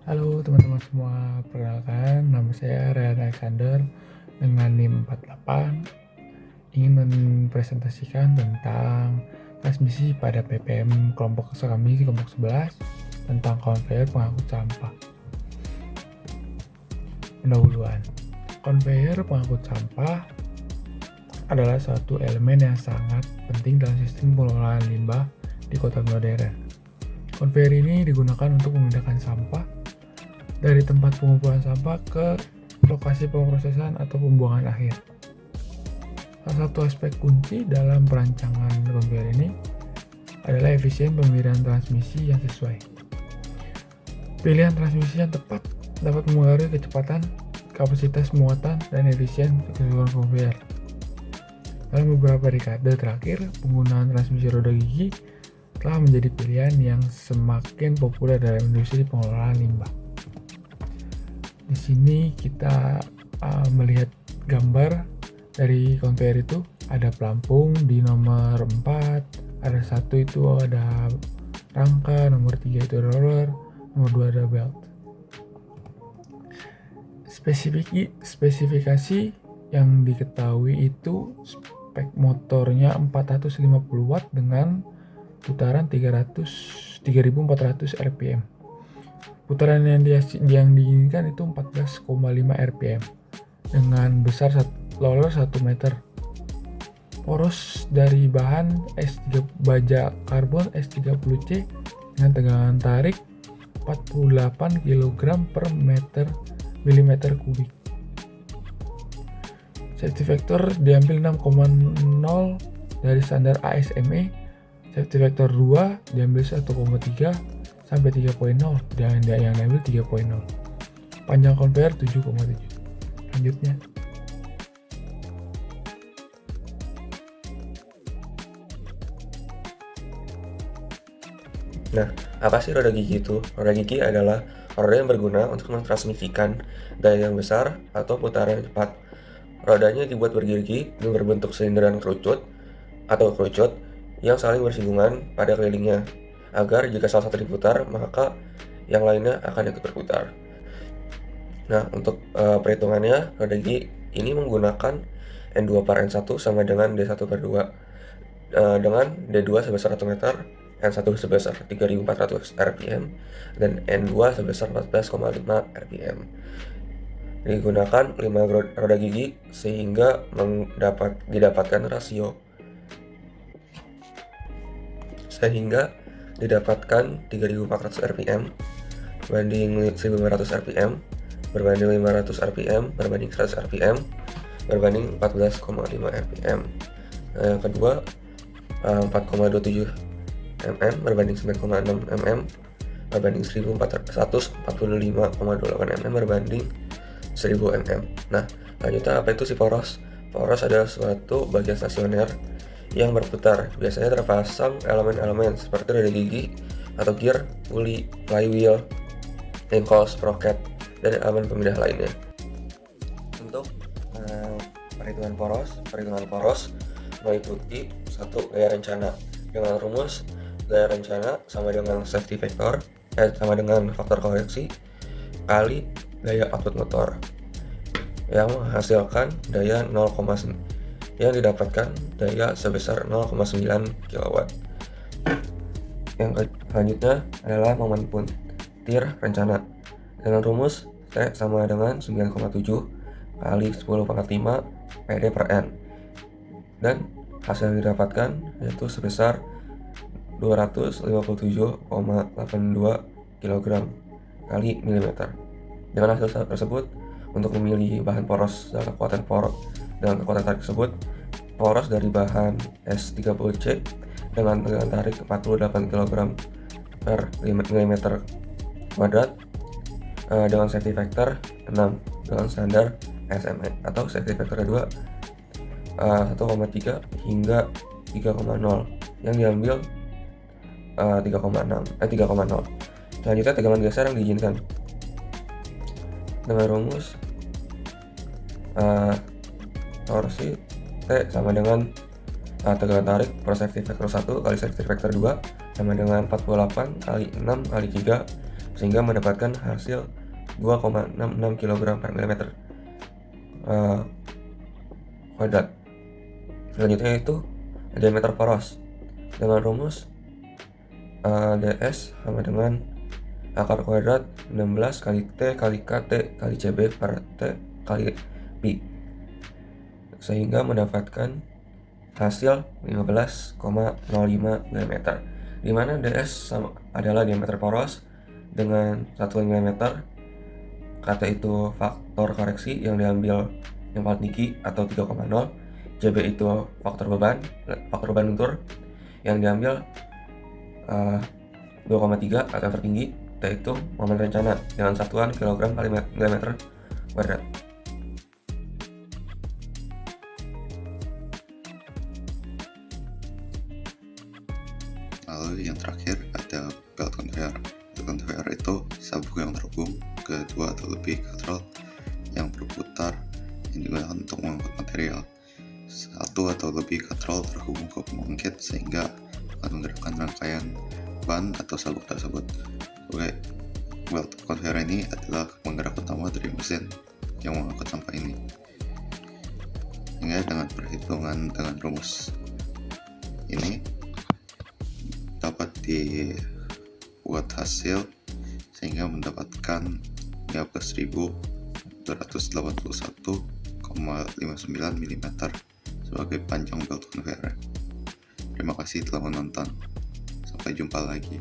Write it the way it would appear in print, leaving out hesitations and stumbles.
Halo teman-teman semua, perkenalkan nama saya Ryan Alexander dengan NIM 48 ingin mempresentasikan tentang transmisi pada PPM kelompok kami kelompok 11 tentang konveyor pengangkut sampah. Pendahuluan, konveyor pengangkut sampah adalah suatu elemen yang sangat penting dalam sistem pengelolaan limbah di kota modern. Konveyor ini digunakan untuk memindahkan sampah dari tempat pengumpulan sampah ke lokasi pemrosesan atau pembuangan akhir. Salah satu aspek kunci dalam perancangan konveyor ini adalah efisien pemilihan transmisi yang sesuai. Pilihan transmisi yang tepat dapat mempengaruhi kecepatan, kapasitas muatan, dan efisien keseluruhan konveyor. Dalam beberapa dekade terakhir, penggunaan transmisi roda gigi telah menjadi pilihan yang semakin populer dalam industri pengelolaan limbah. Di sini kita melihat gambar dari konveyor itu, ada pelampung di nomor 4, ada 1 itu ada rangka, nomor 3 itu roller, nomor 2 ada belt. Spesifikasi yang diketahui itu spek motornya 450 watt dengan putaran 3400 rpm. Putaran yang diinginkan itu 14,5 rpm dengan besar roller 1 meter. Poros dari bahan baja karbon S30C dengan tegangan tarik 48 kg per milimeter kubik. Safety factor diambil 6,0 dari standar ASME. Safety factor 2 diambil 1,3 sampai 3.0 dan yang diambil 3.0. Panjang konveyor 7,7. Selanjutnya. Nah, apa sih roda gigi itu? Roda gigi adalah roda yang berguna untuk mentransmisikan daya yang besar atau putaran yang cepat. Rodanya dibuat bergigi dan berbentuk silinder dan kerucut yang saling bersinggungan pada kelilingnya, agar jika salah satu diputar, maka yang lainnya akan ikut berputar. Nah, untuk perhitungannya, roda gigi ini menggunakan N2 per N1 sama dengan D1 per 2, dengan D2 sebesar 1 meter, N1 sebesar 3400 rpm, dan N2 sebesar 14,5 rpm. Digunakan 5 roda gigi sehingga didapatkan rasio 3400 rpm berbanding 1500 rpm berbanding 500 rpm berbanding 100 rpm berbanding 14,5 rpm. Nah, yang kedua 4,27 mm berbanding 9,6 mm berbanding 1445,28 mm berbanding 1000 mm. Nah, lanjutnya apa itu si poros? Poros adalah suatu bagian stasioner yang berputar. Biasanya terpasang elemen-elemen seperti roda gigi atau gear, puli, flywheel, engkol, sprocket, dan elemen pemindah lainnya. Untuk perhitungan poros meliputi satu gaya rencana dengan rumus gaya rencana sama dengan safety factor sama dengan faktor koreksi kali daya output motor yang menghasilkan daya 0,9 yang didapatkan daya sebesar 0,9 kW. Yang selanjutnya adalah momen puntir rencana dengan rumus T sama dengan 9,7 kali 10 pangkat 5 PD per N, dan hasil yang didapatkan yaitu sebesar 257,82 kg kali milimeter. Dengan hasil tersebut, untuk memilih bahan poros dengan kekuatan tarik tersebut, poros dari bahan S30C dengan tegangan tarik 48 kg per mm kuadrat dengan safety factor 6 dengan standar SME atau safety factor 2 1,3 hingga 3,0 yang diambil 3,0. Selanjutnya tegangan geser yang diizinkan dengan rumus torsi T sama dengan tegangan tarik per safety factor 1 kali safety factor 2 sama dengan 48 kali 6 kali 3 sehingga mendapatkan hasil 2,66 kg per mm kuadrat. Selanjutnya itu diameter poros dengan rumus ds sama dengan akar kuadrat 16 kali T kali KT kali CB per T kali Pi, sehingga mendapatkan hasil 15,05 mm, di mana ds adalah diameter poros dengan satuan mm, KT itu faktor koreksi yang diambil yang paling tinggi atau 3,0, CB itu faktor beban lentur yang diambil 2,3 atau yang tertinggi, T itu momen rencana dengan satuan kilogram kali milimeter kuadrat. Lalu yang terakhir ada belt conveyor. Belt conveyor itu sabuk yang terhubung ke dua atau lebih katrol yang berputar yang digunakan untuk mengangkut material. Satu atau lebih katrol terhubung ke pembangkit sehingga akan menggerakkan rangkaian ban atau sabuk tersebut. Oke, belt conveyor ini adalah penggerak utama dari mesin yang mengangkut sampah ini. Hingga dengan perhitungan dengan rumus ini dapat dibuat hasil sehingga mendapatkan 15.281,59 mm sebagai panjang belt conveyor. Terima kasih telah menonton. Sampai jumpa lagi.